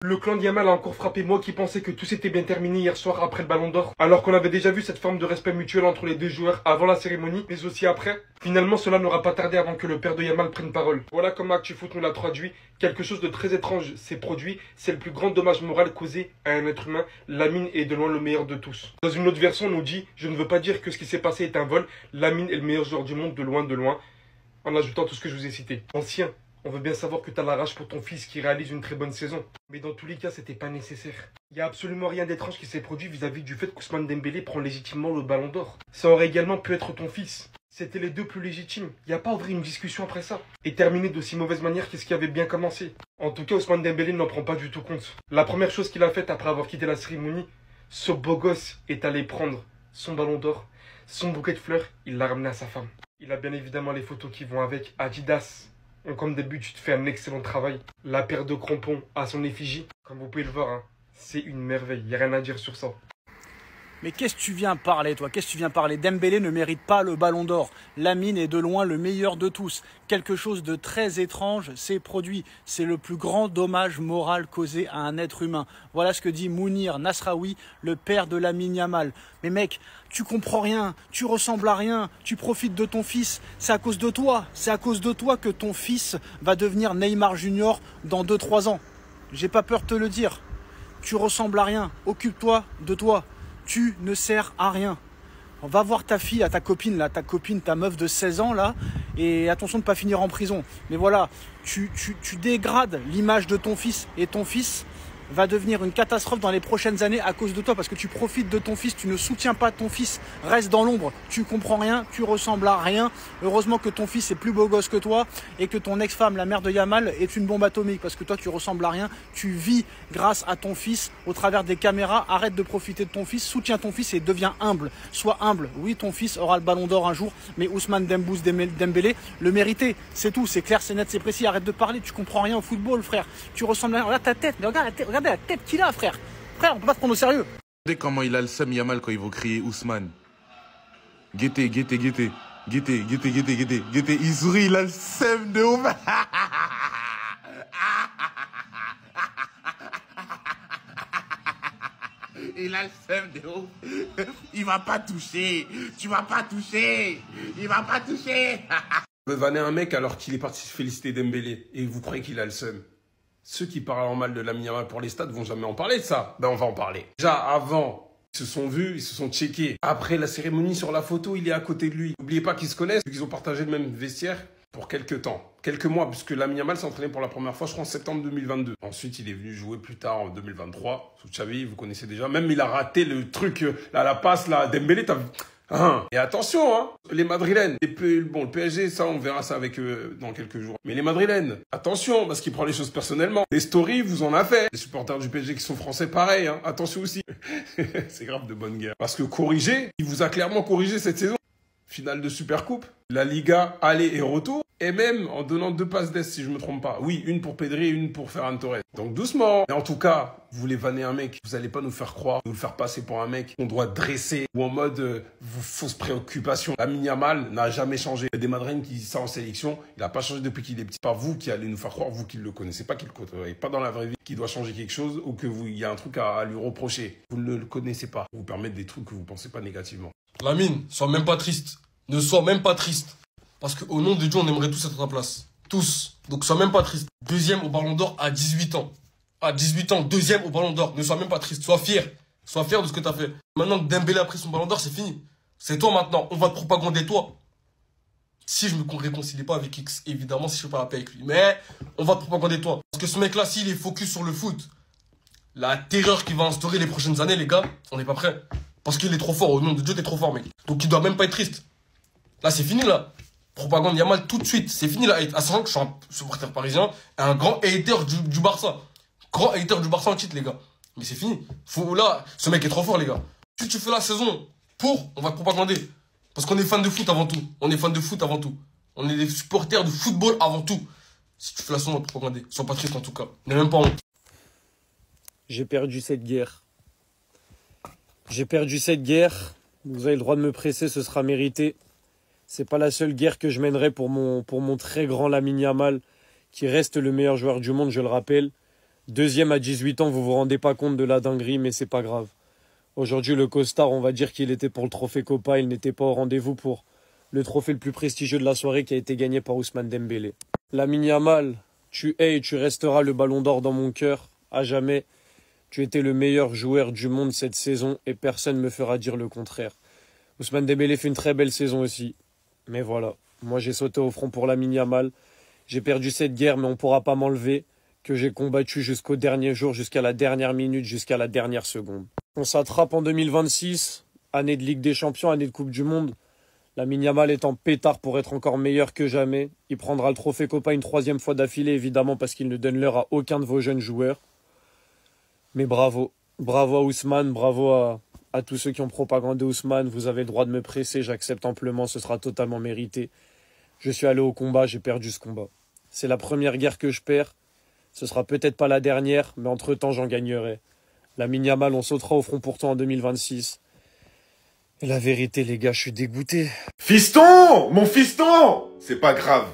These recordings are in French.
Le clan de Yamal a encore frappé moi qui pensais que tout s'était bien terminé hier soir après le Ballon d'Or, alors qu'on avait déjà vu cette forme de respect mutuel entre les deux joueurs avant la cérémonie, mais aussi après. Finalement, cela n'aura pas tardé avant que le père de Yamal prenne parole. Voilà comment ActuFoot nous l'a traduit. Quelque chose de très étrange s'est produit. C'est le plus grand dommage moral causé à un être humain. Lamine est de loin le meilleur de tous. Dans une autre version, on nous dit: je ne veux pas dire que ce qui s'est passé est un vol. Lamine est le meilleur joueur du monde de loin, en ajoutant tout ce que je vous ai cité. Ancien. On veut bien savoir que t'as la rage pour ton fils qui réalise une très bonne saison. Mais dans tous les cas, c'était pas nécessaire. Il n'y a absolument rien d'étrange qui s'est produit vis-à-vis du fait qu'Ousmane Dembélé prend légitimement le Ballon d'Or. Ça aurait également pu être ton fils. C'était les deux plus légitimes. Il n'y a pas à ouvrir une discussion après ça. Et terminer d'aussi mauvaise manière qu'est-ce qui avait bien commencé. En tout cas, Ousmane Dembélé n'en prend pas du tout compte. La première chose qu'il a faite après avoir quitté la cérémonie, ce beau gosse est allé prendre son Ballon d'Or, son bouquet de fleurs, il l'a ramené à sa femme. Il a bien évidemment les photos qui vont avec. Adidas. Comme d'habitude, tu te fais un excellent travail. La paire de crampons à son effigie, comme vous pouvez le voir, hein, c'est une merveille. Il n'y a rien à dire sur ça. Mais qu'est-ce que tu viens parler, toi? Qu'est-ce que tu viens parler? Dembélé ne mérite pas le Ballon d'Or. Lamine est de loin le meilleur de tous. Quelque chose de très étrange s'est produit. C'est le plus grand dommage moral causé à un être humain. Voilà ce que dit Mounir Nasraoui, le père de Lamine Yamal. Mais mec, tu comprends rien, tu ressembles à rien, tu profites de ton fils. C'est à cause de toi. C'est à cause de toi que ton fils va devenir Neymar Junior dans 2-3 ans. J'ai pas peur de te le dire. Tu ressembles à rien. Occupe-toi de toi. Tu ne sers à rien. On va voir ta fille, ta copine, ta meuf de 16 ans, là, et attention de ne pas finir en prison. Mais voilà, tu dégrades l'image de ton fils, et ton fils va devenir une catastrophe dans les prochaines années à cause de toi, parce que tu profites de ton fils, tu ne soutiens pas ton fils, reste dans l'ombre, tu comprends rien, tu ressembles à rien. Heureusement que ton fils est plus beau gosse que toi, et que ton ex-femme, la mère de Yamal, est une bombe atomique, parce que toi tu ressembles à rien, tu vis grâce à ton fils au travers des caméras. Arrête de profiter de ton fils, soutiens ton fils et deviens humble. Sois humble. Oui, ton fils aura le Ballon d'Or un jour, mais Ousmane Dembélé le méritait, c'est tout, c'est clair, c'est net, c'est précis. Arrête de parler, tu comprends rien au football, frère. Tu ressembles à rien. Regarde ta tête, mais regarde la tête qu'il a, frère. Frère, on peut pas te prendre au sérieux. Regardez comment il a le seum Yamal quand ils vont crier Ousmane. Guettez, guettez, guettez. Guettez, guettez, guettez, guettez. Guettez, il sourit, il a le seum de ouf. Il a le seum de ouf. Il va pas toucher. Tu vas pas toucher. Il va pas toucher. Vous vanner un mec alors qu'il est parti féliciter Dembélé et vous croyez qu'il a le seum. Ceux qui parlent en mal de Lamine Yamal pour les stades vont jamais en parler de ça. Ben on va en parler. Déjà avant, ils se sont vus, ils se sont checkés. Après la cérémonie sur la photo, il est à côté de lui. N'oubliez pas qu'ils se connaissent, qu'ils ont partagé le même vestiaire pour quelques temps. Quelques mois, puisque Lamine Yamal s'est entraîné pour la première fois, je crois, en septembre 2022. Ensuite, il est venu jouer plus tard en 2023. Sous Xavi, vous connaissez déjà. Même il a raté le truc, là, la passe, là, Dembélé, t'as vu. Et attention, hein, les Madrilènes, bon, le PSG, ça, on verra ça avec eux dans quelques jours. Mais les Madrilènes, attention, parce qu'il prend les choses personnellement. Les stories, vous en a fait. Les supporters du PSG qui sont français, pareil, hein, attention aussi. C'est grave de bonne guerre. Parce que corriger, il vous a clairement corrigé cette saison. Finale de Supercoupe, la Liga, aller et retour. Et même en donnant 2 passes d'Est, si je me trompe pas. Oui, une pour Pedri et une pour Ferran Torres. Donc doucement. Mais en tout cas, vous voulez vanner un mec, vous allez pas nous faire croire, nous le faire passer pour un mec qu'on doit dresser ou en mode fausse préoccupation. Lamine Yamal n'a jamais changé. Il y a des Madrilènes qui disent ça en sélection. Il n'a pas changé depuis qu'il est petit. Pas vous qui allez nous faire croire, vous qui le connaissez pas, qui le côtoyez pas dans la vraie vie, qu'il doit changer quelque chose ou que il y a un truc à lui reprocher. Vous ne le connaissez pas. Vous permettre des trucs que vous pensez pas négativement. Lamine, sois même pas triste. Ne sois même pas triste. Parce qu'au nom de Dieu, on aimerait tous être à ta place. Tous. Donc sois même pas triste. Deuxième au Ballon d'Or à 18 ans. À 18 ans, deuxième au Ballon d'Or. Ne sois même pas triste. Sois fier. Sois fier de ce que tu as fait. Maintenant que Dembélé a pris son Ballon d'Or, c'est fini. C'est toi maintenant. On va te propagander toi. Si je me réconcilie pas avec X, évidemment, si je fais pas la paix avec lui. Mais on va te propagander toi. Parce que ce mec-là, s'il est focus sur le foot, la terreur qu'il va instaurer les prochaines années, les gars, on n'est pas prêts. Parce qu'il est trop fort. Au nom de Dieu, t'es trop fort, mec. Donc il doit même pas être triste. Là, c'est fini, là. Propagande Yamal tout de suite. C'est fini, là. À sachant que je suis un supporter parisien et un grand hater du Barça. Grand hater du Barça en titre, les gars. Mais c'est fini. Là, ce mec est trop fort, les gars. Si tu fais la saison on va te propagander. Parce qu'on est fan de foot avant tout. On est fan de foot avant tout. On est des supporters de football avant tout. Si tu fais la saison, on va te propagander. Sois pas triste, en tout cas. N'aie même pas honte. J'ai perdu cette guerre. J'ai perdu cette guerre. Vous avez le droit de me presser, ce sera mérité. C'est pas la seule guerre que je mènerai pour mon très grand Lamine Yamal, qui reste le meilleur joueur du monde, je le rappelle. Deuxième à 18 ans, vous vous rendez pas compte de la dinguerie, mais c'est pas grave. Aujourd'hui, le costard, on va dire qu'il était pour le trophée Copa, il n'était pas au rendez-vous pour le trophée le plus prestigieux de la soirée qui a été gagné par Ousmane Dembélé. Lamine Yamal, tu es et tu resteras le ballon d'or dans mon cœur, à jamais. Tu étais le meilleur joueur du monde cette saison et personne ne me fera dire le contraire. Ousmane Dembélé fait une très belle saison aussi. Mais voilà, moi j'ai sauté au front pour Lamine Yamal. J'ai perdu cette guerre, mais on ne pourra pas m'enlever que j'ai combattu jusqu'au dernier jour, jusqu'à la dernière minute, jusqu'à la dernière seconde. On s'attrape en 2026, année de Ligue des Champions, année de Coupe du Monde. Lamine Yamal est en pétard pour être encore meilleur que jamais. Il prendra le trophée Copa une 3e fois d'affilée, évidemment, parce qu'il ne donne l'heure à aucun de vos jeunes joueurs. Mais bravo. Bravo à Ousmane, bravo à tous ceux qui ont propagandé Ousmane. Vous avez le droit de me presser, j'accepte amplement, ce sera totalement mérité. Je suis allé au combat, j'ai perdu ce combat. C'est la première guerre que je perds. Ce sera peut-être pas la dernière, mais entre-temps, j'en gagnerai. Lamine Yamal, on sautera au front pour toi en 2026. Et la vérité, les gars, je suis dégoûté. Fiston! Mon fiston! C'est pas grave.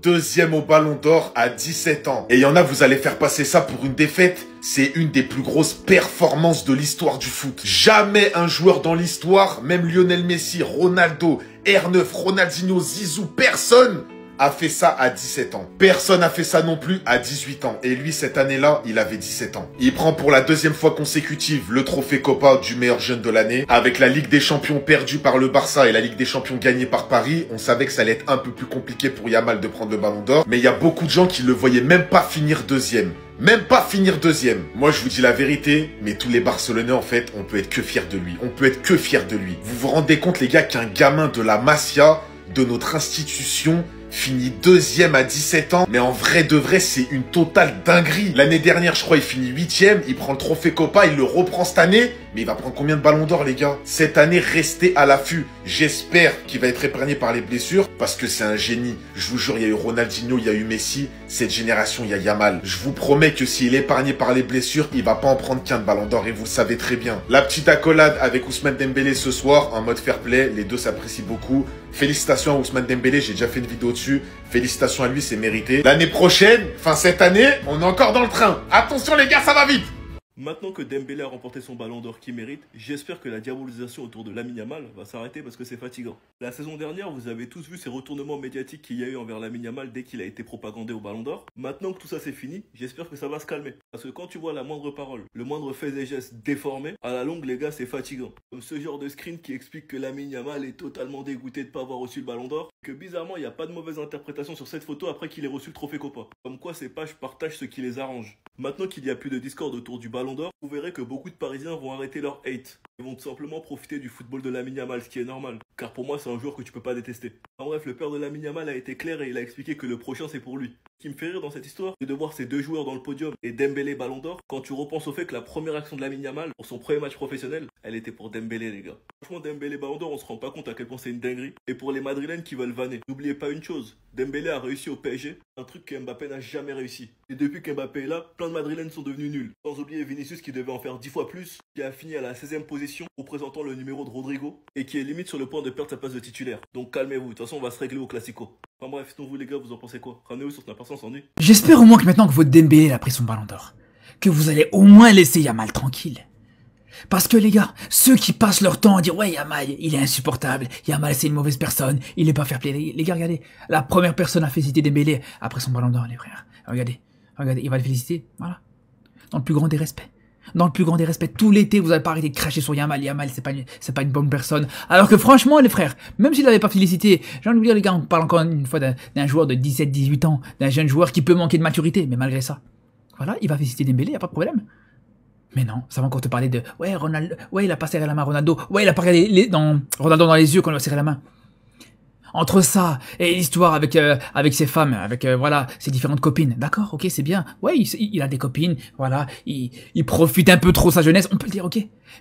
Deuxième au Ballon d'Or à 17 ans. Et il y en a, vous allez faire passer ça pour une défaite. C'est une des plus grosses performances de l'histoire du foot. Jamais un joueur dans l'histoire, même Lionel Messi, Ronaldo, R9, Ronaldinho, Zizou, personne a fait ça à 17 ans. Personne n'a fait ça non plus à 18 ans. Et lui, cette année-là, il avait 17 ans. Il prend pour la 2e fois consécutive le trophée Copa du meilleur jeune de l'année. Avec la Ligue des Champions perdue par le Barça et la Ligue des Champions gagnée par Paris, on savait que ça allait être un peu plus compliqué pour Yamal de prendre le Ballon d'Or. Mais il y a beaucoup de gens qui le voyaient même pas finir 2e. Même pas finir 2e. Moi, je vous dis la vérité, mais tous les Barcelonais, en fait, on peut être que fiers de lui. On peut être que fiers de lui. Vous vous rendez compte, les gars, qu'un gamin de la Masia, de notre institution, finit 2e à 17 ans, mais en vrai de vrai, c'est une totale dinguerie. L'année dernière, je crois, il finit 8e, il prend le trophée Copa, il le reprend cette année, mais il va prendre combien de ballons d'or, les gars? Cette année, restez à l'affût. J'espère qu'il va être épargné par les blessures, parce que c'est un génie. Je vous jure, il y a eu Ronaldinho, il y a eu Messi, cette génération, il y a Yamal. Je vous promets que s'il est épargné par les blessures, il va pas en prendre qu'un de ballon d'or, et vous le savez très bien. La petite accolade avec Ousmane Dembélé ce soir, en mode fair play, les deux s'apprécient beaucoup. Félicitations à Ousmane Dembélé, j'ai déjà fait une vidéo dessus. Félicitations à lui, c'est mérité. L'année prochaine, enfin cette année, on est encore dans le train. Attention les gars, ça va vite. Maintenant que Dembélé a remporté son ballon d'or qu'il mérite, j'espère que la diabolisation autour de Lamine Yamal va s'arrêter parce que c'est fatigant. La saison dernière, vous avez tous vu ces retournements médiatiques qu'il y a eu envers Lamine Yamal dès qu'il a été propagandé au ballon d'or. Maintenant que tout ça c'est fini, j'espère que ça va se calmer. Parce que quand tu vois la moindre parole, le moindre fait et geste déformé, à la longue les gars c'est fatigant. Comme ce genre de screen qui explique que Lamine Yamal est totalement dégoûté de ne pas avoir reçu le ballon d'or, que bizarrement il n'y a pas de mauvaise interprétation sur cette photo après qu'il ait reçu le trophée Copa. Comme quoi ces pages partagent ce qui les arrange. Maintenant qu'il n'y a plus de discorde autour du ballon d'or, vous verrez que beaucoup de Parisiens vont arrêter leur hate. Ils vont tout simplement profiter du football de Lamine Yamal, ce qui est normal. Car pour moi, c'est un joueur que tu peux pas détester. En bref, le père de Lamine Yamal a été clair et il a expliqué que le prochain c'est pour lui. Ce qui me fait rire dans cette histoire, c'est de voir ces deux joueurs dans le podium et Dembélé ballon d'or, quand tu repenses au fait que la première action de Lamine Yamal, pour son premier match professionnel, elle était pour Dembélé les gars. Franchement, Dembélé ballon d'or, on se rend pas compte à quel point c'est une dinguerie. Et pour les Madrilènes qui veulent vanner, n'oubliez pas une chose, Dembélé a réussi au PSG, un truc que Mbappé n'a jamais réussi. Et depuis qu'Mbappé est là, plein de Madrilènes sont devenus nuls. Sans oublier Vinicius qui devait en faire 10 fois plus, qui a fini à la 16e position, représentant le numéro de Rodrigo, et qui est limite sur le point de perdre sa place de titulaire. Donc calmez-vous, de toute façon on va se régler au Classico. Enfin bref, sinon vous les gars, vous en pensez quoi? Ramenez-vous sur Snapper sans dit. J'espère au moins que maintenant que votre Dembélé a pris son ballon d'or, que vous allez au moins laisser Yamal tranquille. Parce que les gars, ceux qui passent leur temps à dire ouais Yamal, il est insupportable, Yamal c'est une mauvaise personne, il est pas fair play. Les gars, regardez, la première personne à féliciter Dembélé après son ballon d'or, les frères. Regardez, il va le féliciter, voilà. Dans le plus grand des respects. Dans le plus grand des respects, tout l'été, vous avez pas arrêté de cracher sur Yamal. Yamal, c'est pas une bonne personne. Alors que franchement, les frères, même s'il l'avait pas félicité, j'ai envie de vous dire, les gars, on parle encore une fois d'un joueur de 17-18 ans, d'un jeune joueur qui peut manquer de maturité, mais malgré ça, voilà, il va féliciter Dembélé, y a pas de problème. Mais non, ça va encore te parler de, ouais, Ronaldo, ouais, il a pas serré la main à Ronaldo, ouais, il a pas regardé Ronaldo dans les yeux quand il a serré la main. Entre ça et l'histoire avec ses femmes, avec voilà ses différentes copines, d'accord, ok, c'est bien. Ouais, il a des copines, voilà, il profite un peu trop de sa jeunesse, on peut le dire, ok.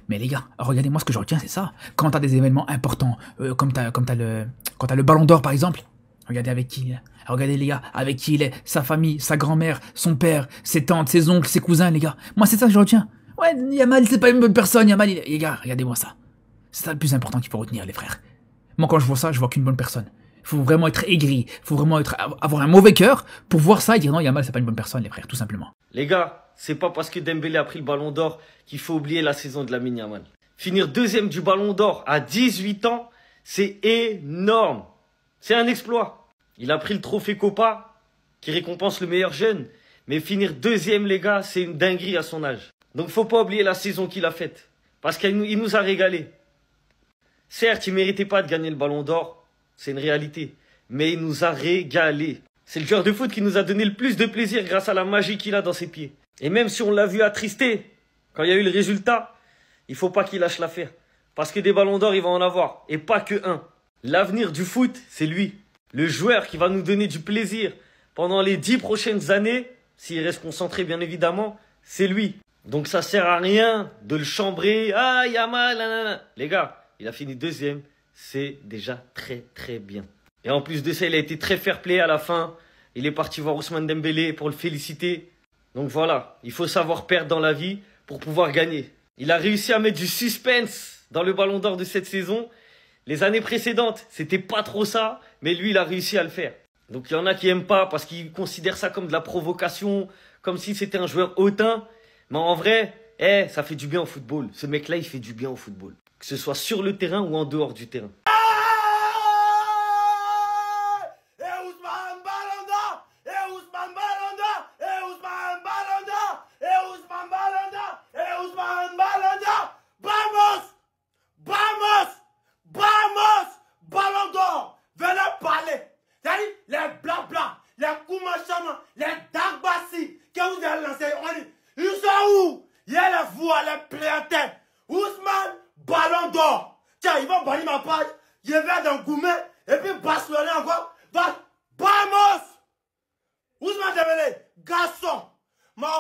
Mais les gars, regardez-moi ce que je retiens, c'est ça. Quand t'as des événements importants, quand t'as le Ballon d'Or par exemple, regardez avec qui il est. Regardez les gars, avec qui il est, sa famille, sa grand-mère, son père, ses tantes, ses oncles, ses cousins, les gars. Moi c'est ça que je retiens. Ouais, Yamal, c'est pas une bonne personne, Yamal, les gars, regardez-moi ça. C'est ça le plus important qu'il faut retenir, les frères. Moi, quand je vois ça, je vois qu'une bonne personne. Il faut vraiment être aigri, il faut vraiment avoir un mauvais cœur pour voir ça et dire non, Yamal, c'est pas une bonne personne, les frères, tout simplement. Les gars, c'est pas parce que Dembélé a pris le ballon d'or qu'il faut oublier la saison de Lamine Yamal. Finir deuxième du ballon d'or à 18 ans, c'est énorme. C'est un exploit. Il a pris le trophée Copa, qui récompense le meilleur jeune. Mais finir deuxième, les gars, c'est une dinguerie à son âge. Donc faut pas oublier la saison qu'il a faite. Parce qu'il nous a régalé. Certes, il méritait pas de gagner le ballon d'or. C'est une réalité. Mais il nous a régalé. C'est le joueur de foot qui nous a donné le plus de plaisir grâce à la magie qu'il a dans ses pieds. Et même si on l'a vu attristé, quand il y a eu le résultat, il faut pas qu'il lâche l'affaire. Parce que des ballons d'or, il va en avoir. Et pas que un. L'avenir du foot, c'est lui. Le joueur qui va nous donner du plaisir pendant les 10 prochaines années, s'il reste concentré bien évidemment, c'est lui. Donc ça sert à rien de le chambrer. Ah, Yamal, nanana. Les gars, il a fini deuxième. C'est déjà très très bien. Et en plus de ça, il a été très fair-play à la fin. Il est parti voir Ousmane Dembélé pour le féliciter. Donc voilà, il faut savoir perdre dans la vie pour pouvoir gagner. Il a réussi à mettre du suspense dans le ballon d'or de cette saison. Les années précédentes, c'était pas trop ça, mais lui, il a réussi à le faire. Donc il y en a qui aiment pas parce qu'ils considèrent ça comme de la provocation, comme si c'était un joueur hautain. Mais en vrai, ça fait du bien au football. Ce mec-là, il fait du bien au football. Que ce soit sur le terrain ou en dehors du terrain. Ousmane, ballon d'or. Tiens, ils vont bannir ma page. Je vais dans Goumet et puis Barcelone encore. Vamos! Ousmane Dembélé, garçon,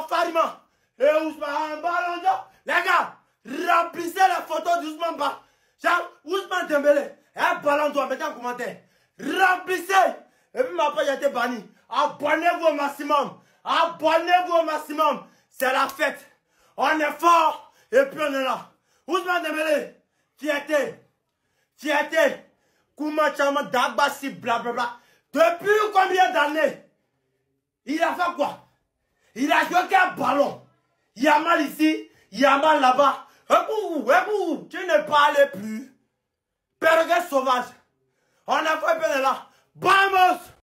Farima et Ousmane, ballon d'or. Les gars, remplissez la photo d'Ousmane Ba. Ousmane Dembélé, un ballon d'or, mettez en commentaire. Remplissez. Et puis ma page a été bannie. Abonnez-vous au maximum. Abonnez-vous au maximum. C'est la fête. On est fort et puis on est là. Ousmane Dembélé, fierté, Kouma Chama, Dagbassi, blablabla. Depuis combien d'années? Il a fait quoi? Il a joué qu'un ballon. Yamal ici, Yamal là-bas. Tu ne parles plus. Perguet sauvage. On a fait là. Vamos!